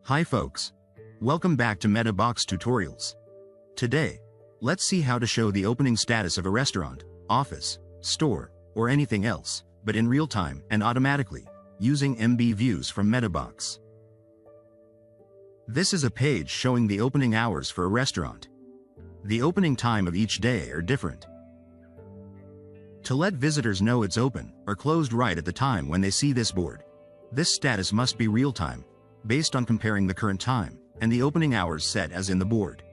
Hi folks. Welcome back to MetaBox Tutorials. Today, let's see how to show the opening status of a restaurant, office, store, or anything else, but in real time and automatically, using MB views from MetaBox. This is a page showing the opening hours for a restaurant. The opening time of each day are different. To let visitors know it's open or closed right at the time when they see this board, this status must be real-time, based on comparing the current time and the opening hours set as in the board.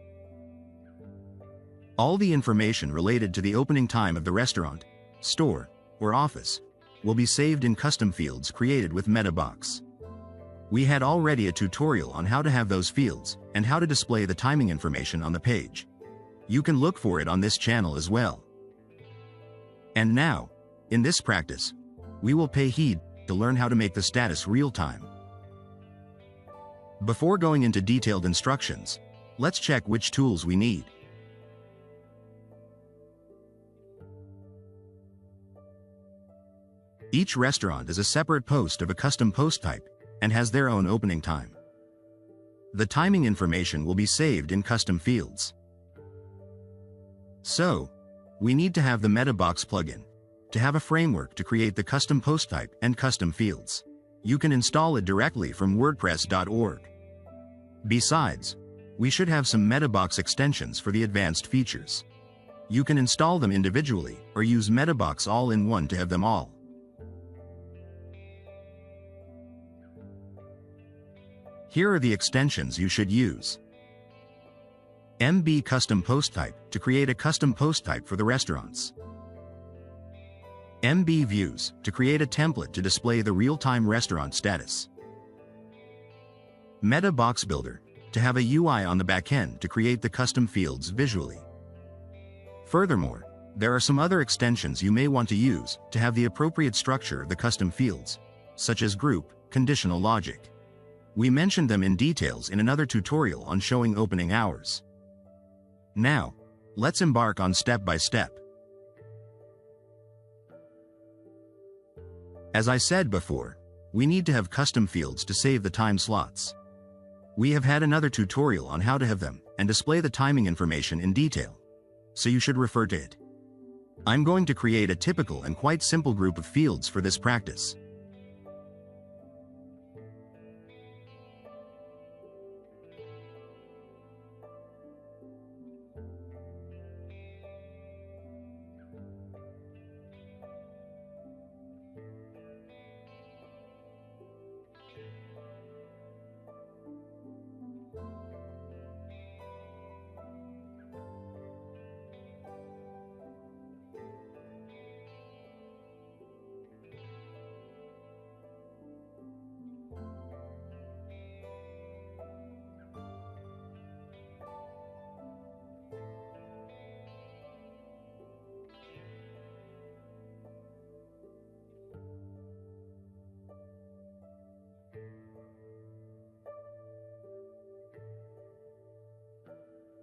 All the information related to the opening time of the restaurant, store, or office will be saved in custom fields created with MetaBox. We had already a tutorial on how to have those fields and how to display the timing information on the page. You can look for it on this channel as well. And now, in this practice, we will pay heed to learn how to make the status real-time. Before going into detailed instructions, let's check which tools we need. Each restaurant is a separate post of a custom post type and has their own opening time. The timing information will be saved in custom fields. So, we need to have the MetaBox plugin to have a framework to create the custom post type and custom fields. You can install it directly from WordPress.org. Besides, we should have some MetaBox extensions for the advanced features. You can install them individually or use MetaBox all-in-one to have them all. Here are the extensions you should use. MB Custom Post Type to create a custom post type for the restaurants. MB Views to create a template to display the real-time restaurant status. MetaBox Builder to have a UI on the backend to create the custom fields visually. Furthermore, there are some other extensions you may want to use to have the appropriate structure of the custom fields, such as group, conditional logic. We mentioned them in details in another tutorial on showing opening hours. Now, let's embark on step by step. As I said before, we need to have custom fields to save the time slots. We have had another tutorial on how to have them and display the timing information in detail, so you should refer to it. I'm going to create a typical and quite simple group of fields for this practice.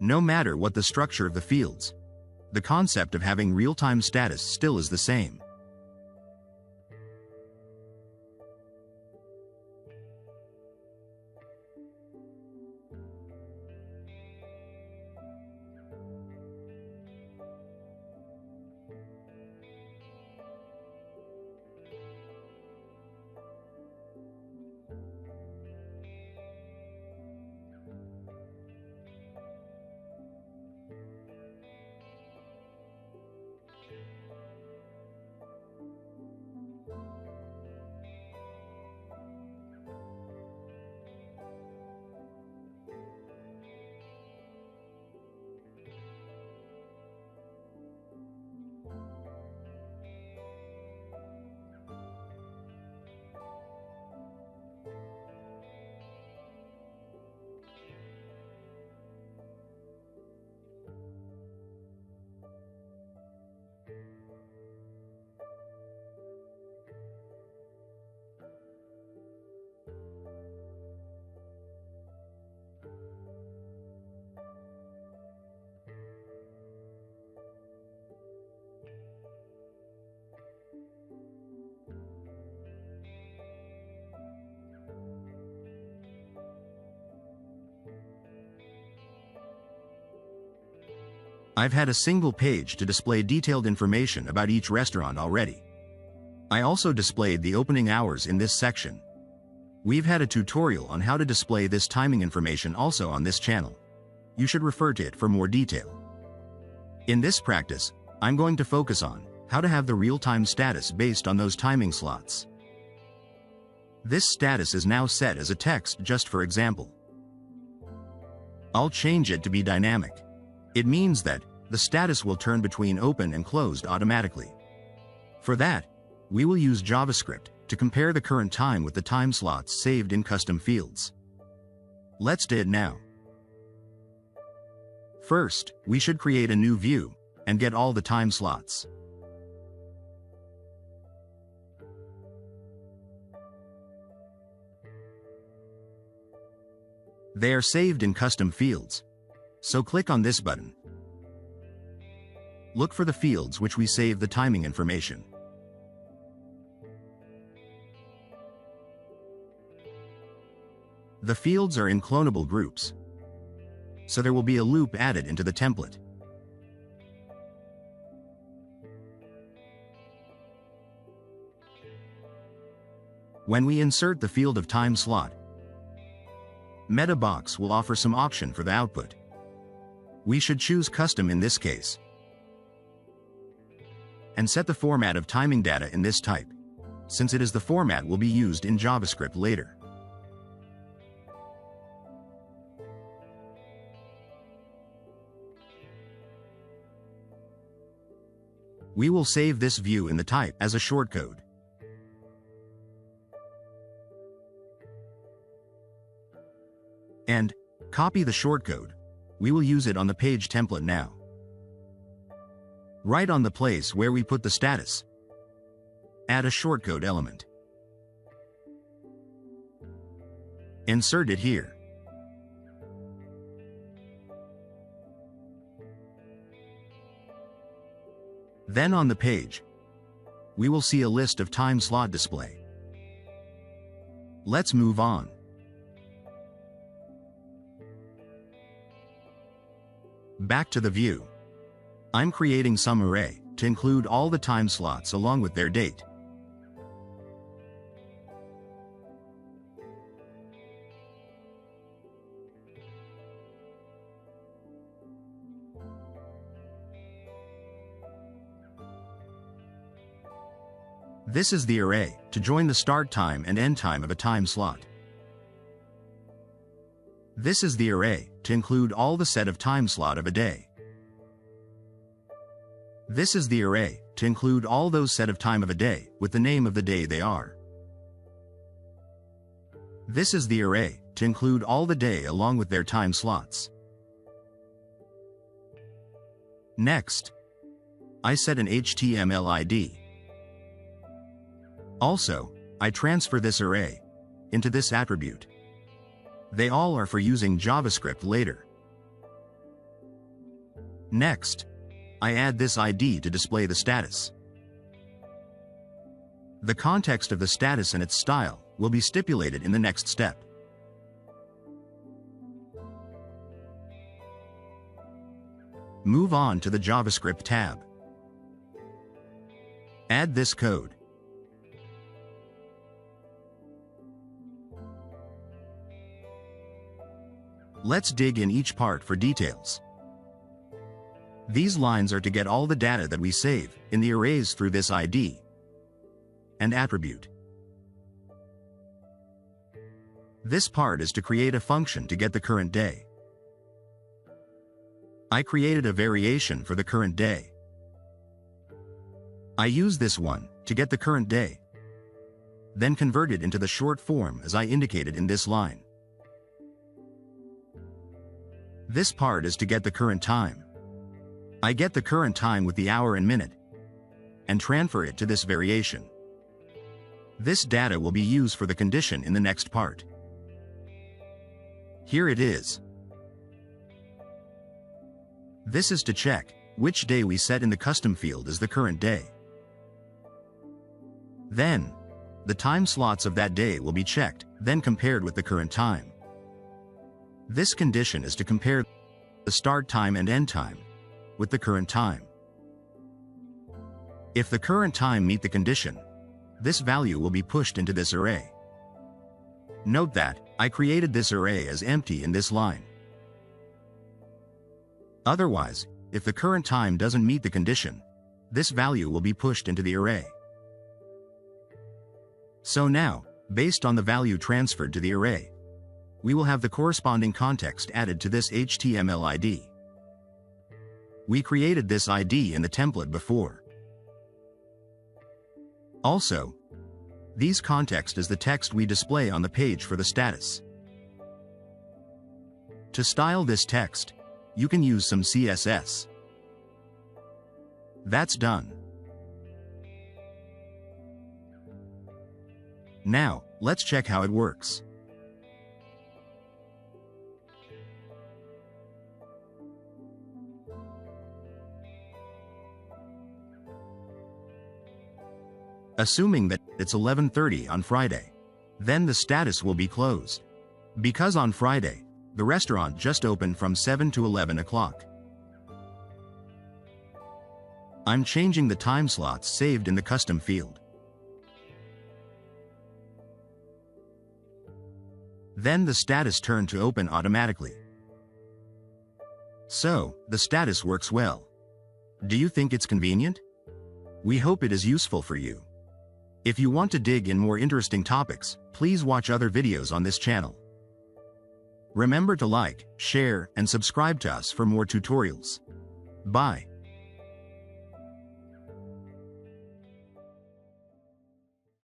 No matter what the structure of the fields, the concept of having real-time status still is the same. I've had a single page to display detailed information about each restaurant already. I also displayed the opening hours in this section. We've had a tutorial on how to display this timing information also on this channel. You should refer to it for more detail. In this practice, I'm going to focus on how to have the real-time status based on those timing slots. This status is now set as a text just for example. I'll change it to be dynamic. It means that the status will turn between open and closed automatically. For that, we will use JavaScript to compare the current time with the time slots saved in custom fields. Let's do it now. First, we should create a new view and get all the time slots. They are saved in custom fields, so click on this button. Look for the fields which we save the timing information. The fields are in clonable groups, so there will be a loop added into the template. When we insert the field of time slot, MetaBox will offer some option for the output. We should choose custom in this case, and set the format of timing data in this type, since it is the format will be used in JavaScript later. We will save this view in the type as a shortcode. And copy the shortcode. We will use it on the page template now. Right on the place where we put the status, add a shortcode element. Insert it here. Then on the page, we will see a list of time slot display. Let's move on. Back to the view. I'm creating some array to include all the time slots along with their date. This is the array to join the start time and end time of a time slot. This is the array to include all the set of time slot of a day. This is the array to include all those set of time of a day with the name of the day they are. This is the array to include all the day along with their time slots. Next, I set an HTML ID. Also, I transfer this array into this attribute. They all are for using JavaScript later. Next, I add this ID to display the status. The context of the status and its style will be stipulated in the next step. Move on to the JavaScript tab. Add this code. Let's dig in each part for details. These lines are to get all the data that we save in the arrays through this ID and attribute. This part is to create a function to get the current day. I created a variation for the current day. I use this one to get the current day, then convert it into the short form as I indicated in this line. This part is to get the current time. I get the current time with the hour and minute, and transfer it to this variation. This data will be used for the condition in the next part. Here it is. This is to check which day we set in the custom field as the current day. Then, the time slots of that day will be checked, then compared with the current time. This condition is to compare the start time and end time, with the current time. If the current time meet the condition, this value will be pushed into this array. Note that I created this array as empty in this line. Otherwise, if the current time doesn't meet the condition, this value will be pushed into the array. So now, based on the value transferred to the array, we will have the corresponding context added to this HTML ID. We created this ID in the template before. Also, these context is the text we display on the page for the status. To style this text, you can use some CSS. That's done. Now, let's check how it works. Assuming that it's 11:30 on Friday, then the status will be closed. Because on Friday, the restaurant just opened from 7 to 11 o'clock. I'm changing the time slots saved in the custom field. Then the status turned to open automatically. So, the status works well. Do you think it's convenient? We hope it is useful for you. If you want to dig in more interesting topics, please watch other videos on this channel. Remember to like, share, and subscribe to us for more tutorials. Bye.